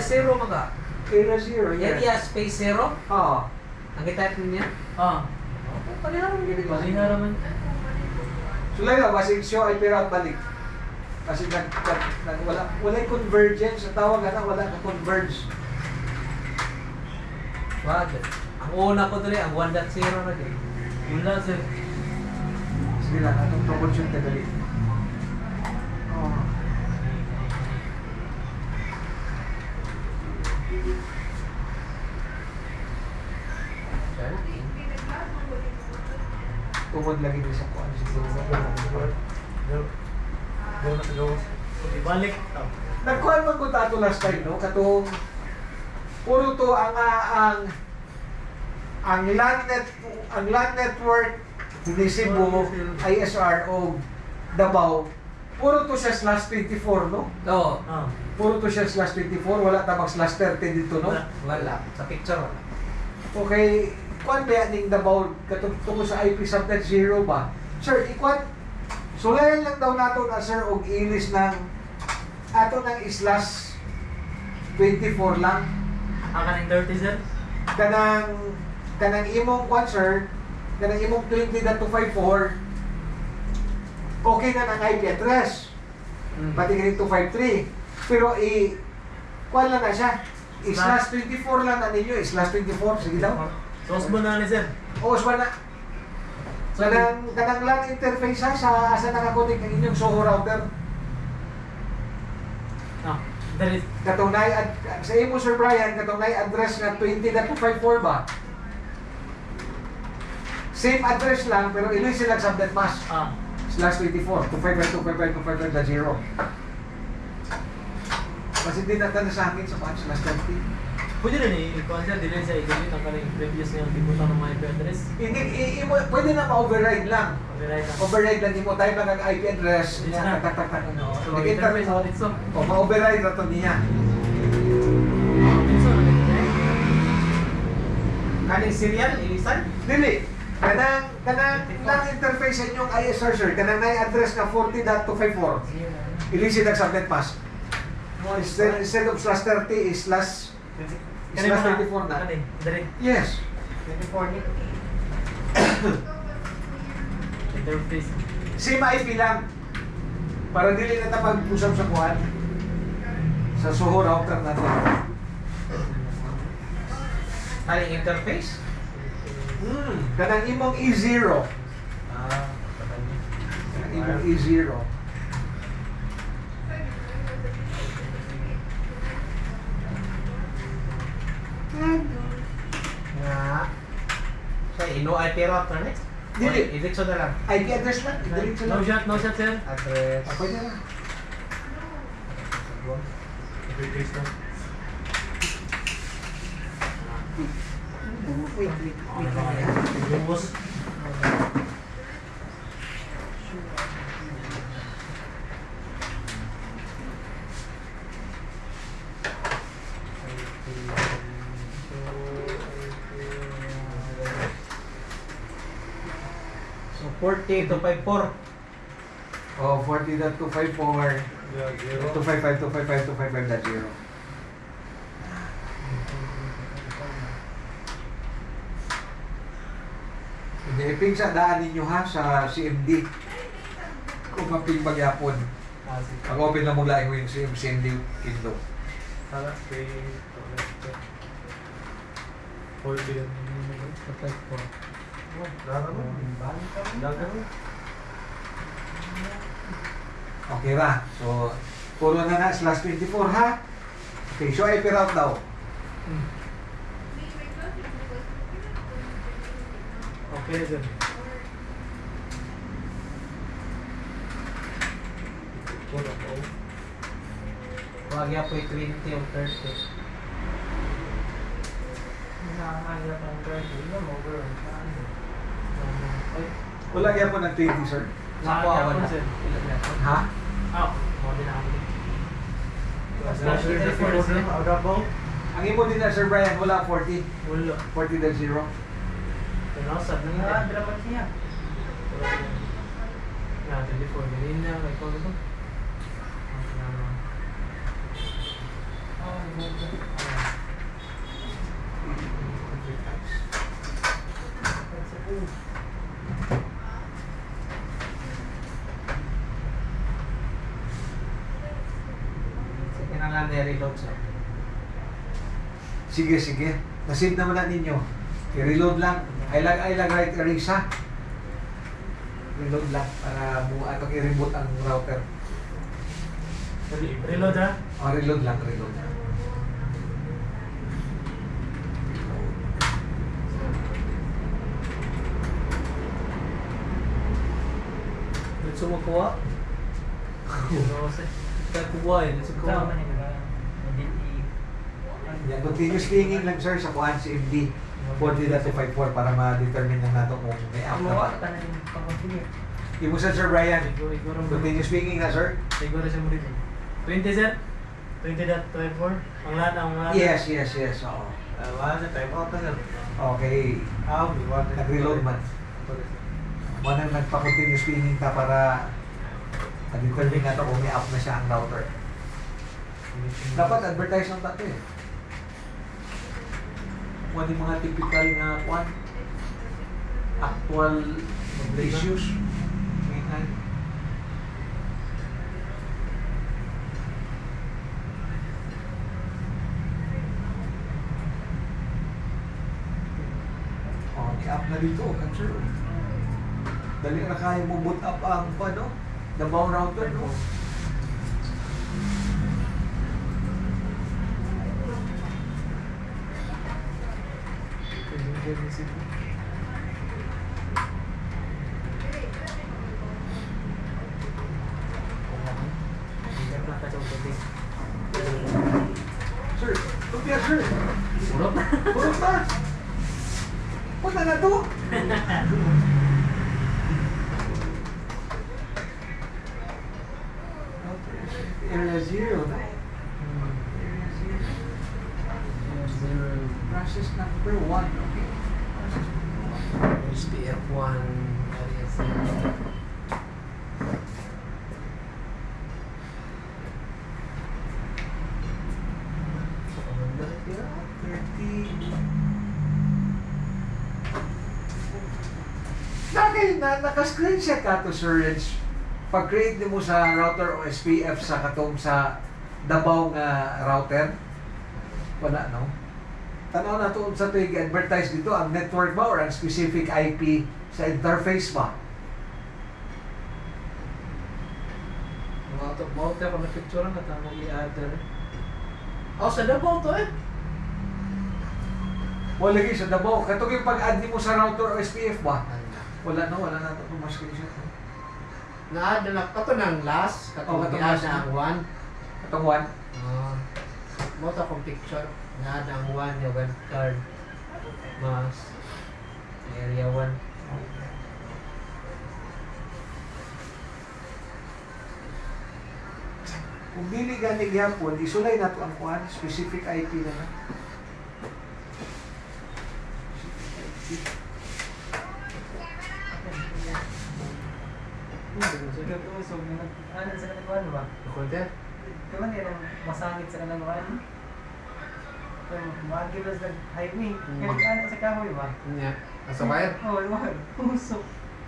Zero mga. Area 0, yes. Area space zero? Oo. Ang type niya? Okay, pali naman ganito. Pali na naman. So lang na, kasi show ay pira balik. Kasi wala yung convergence. Ang tawag na, wala na converge. Wag. Ang una ko dali, ang 1.0 na din. Wala sir. Sige lang, atong proportion ka dali. Oo. Tumod lagi din sa kuan. Go. Ibalik. Nagkuhan man ko tato last time, no? Katong puro to ang land network ni Cebu, ISR o Davao. Puro to siya /24, no? Oo. Puro to siya /24, wala tabang /30 dito, no? Wala. Sa picture wala. Okay, kuan ba ning Davao katungtong sa IP subnet 0 ba? Sir, ikuan sulayan lang daw nato na sir og ilis ng ato ng /24 lang. Ang kaning 30 sir? Kanang imong kuan sir, kanang imong 20.254 okay na ng IP address. Pati ganito 253. Pero kuan lang na siya. /24 lang na ninyo, /24, sige daw. Sos mo na ni sir. O, na. Kanang LAN interface ha, sa asa nakakonek ang inyong Soho router. Dali. Katunay, sa imo Sir Brian, katunay address na 20.254 ba? Same address lang, pero iloy silang subnet mask. /24, 255.255.255.0. Kasi di natin sa akin sa patch /30. Pwede rin i-kuhan sir, dili sa i-delete ang kaning previous niyang tibutan ng mga IP address. Hindi, pwede na ma-override lang. Override lang mo tayo lang ang IP address. It's Niya, not. tak. So, Nag-interface interface dito. O, ma-override na ito niya. Kaning serial, ilisan? Dili. Kanang interface sa inyong ISR sir, kanang na-address na 40.254. Ilisin ang subnet mask. Instead of /30 is /24 na. Dali. Yes. 24 ni. Interface. Same IP lang. Para dili na tapag-usap sa kuhan. Sa Soho router natin. Kaning interface? Kanang imong E0. Kanang imong E0. Nga. Sa ino IP router next? Dili. I-diretso na lang. IP address lang. Diretso lang. No shot sir. Address. Pwede na. Interface na. Wait. Lumos. So 40.254. Oh, 40.254. 255.255.255.0. Hindi, sa daan ninyo ha, sa CMD. Kung kaping magyapon. Mag-open lang mong laing yung CMD Kingdom. Kay 4 billion. Okay ra. So, puro na /24 ha. Okay, so IP route daw. Okay sir. Wag ya po 20 o 30. Nakakagap ang 30. Ilan over ang saan? Wala yan po ng 20, sir. Nakuha Nakakagap na. sir. Ha? Mo din ako. Ang imo din na, Sir Brian, wala 40. Wala. 40.0. Pinasad na nga. Dapat niya. Nga, 24 million na. May call ito. Sige na nga nireload siya. Sige, sige. Nasave naman na ninyo. I-reload lang. I like right erase ha. Reload lang para atong i-reboot ang router. Reload ha? Oh, reload lang, reload. Gusto mo kuha? Oo, kasi. Kaya kuha eh. Gusto kuha. Yan, continuous pinging lang sir sa kuhan si MD 40.254 para ma-determine lang nato kung may app na ba. Yung mo sir Brian, continuous pinging na sir? Siguro siya mo dito. 20 sir? 20.24? Ang lahat ang mga... Yes, yes, yes. Oo. Wala siya, time out na sir. Okay. Nag-reload man. Manang nagpa-continuous pinging ka para ma-determine nato kung may app na siya ang router. Dapat advertise ng tato eh. Kung yung mga typical na kwan, actual issues. Ngayon. Oh, i-up na dito, cancer. Dali na kaya mo boot up ang ano, Davao router, no? Sir, lumpia sir. Urot na. Purot na. Punta na to. Area 0 na. Area 0. Process number 1. Okay. SPF1 area 0. Dahil na naka-screenshot ka to Sir Reg. Pag-create mo sa router o SPF sa katong sa Davao nga router, wala no? Tanaw na to sa tuig advertise dito ang network ba or ang specific IP sa interface ba? Mauto ako na picture na tamo i-adder. Oh, sa Davao to eh. Wala lagi sa Davao. Katong yung pag-add mo sa router o SPF ba? Wala na ito kung ma-screenshot. No? Na-add na kato ng last, Oh, kato katong na last ang 1. Katong one. Mo to akong picture. Na-add ang 1 yung web card. Mas area 1. Kung dili gani gyapon, isulay nato ang kuan specific IP na na. Ano sa kanang ba? Recorder? Kaman yan ang masangit sa kanang ano? Magilas ng highway. Kaya ano sa kahoy ba? Nya. Asa wire? Oo, mahal. Pusok.